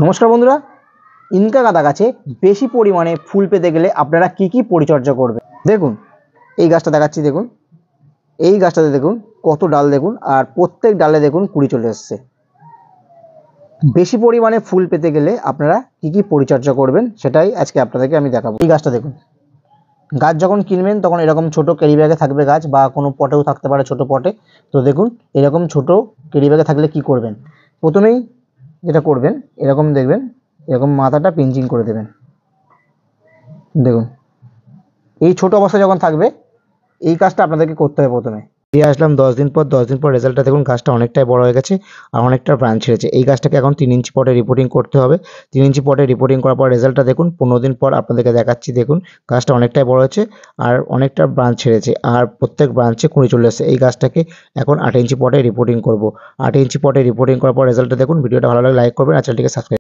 নমস্কার বন্ধুরা, ইনকা গাঁদা গাছে বেশি পরিমাণে ফুল পেতে গেলে আপনারা কি কি পরিচর্যা করবেন। দেখুন এই গাছটা দেখাচ্ছি, দেখুন এই গাছটাতে দেখুন কত ডাল, দেখুন আর প্রত্যেক ডালে দেখুন কুড়ি চলে এসছে। বেশি পরিমাণে ফুল পেতে গেলে আপনারা কি কি পরিচর্যা করবেন সেটাই আজকে আপনাদেরকে আমি দেখাবো। এই গাছটা দেখুন, গাছ যখন কিনবেন তখন এরকম ছোট ক্যারি ব্যাগে থাকবে গাছ, বা কোনো পটেও থাকতে পারে, ছোট পটে। তো দেখুন এরকম ছোট ক্যারি ব্যাগে থাকলে কি করবেন, প্রথমেই যেটা করবেন এরকম দেখবেন, এরকম মাথাটা পিঞ্চিং করে দেবেন। দেখুন এই ছোট অবস্থা যখন থাকবে এই কাজটা আপনাদেরকে করতে হবে। প্রথমে দিয়ে আসলাম 10 দিন পর, 10 দিন পর রেজাল্টটা দেখুন, গাছটা অনেকটাই বড় হয়ে গেছে আর অনেকটা ব্রাঞ্চ ছেড়েছে। এই গাছটাকে এখন 3 ইঞ্চি পটে রিপোর্টিং করতে হবে। 3 ইঞ্চি পটে রিপোর্টিং করার পর রেজাল্টটা দেখুন, 15 দিন পর আপনাদেরকে দেখাচ্ছি। দেখুন গাছটা অনেকটাই বড় হয়েছে আর অনেকটা ব্রাঞ্চ ছেড়েছে আর প্রত্যেক ব্রাঞ্চে কুঁড়ি চলে এসেছে। এই গাছটাকে এখন 8 ইঞ্চি পটে রিপোর্টিং করব। 8 ইঞ্চি পটে রিপোর্টিং করার পর রেজাল্টটা দেখুন। ভিডিওটা ভালো লাগলে লাইক করবেন আর চ্যানেলটিকে সাবস্ক্রাইব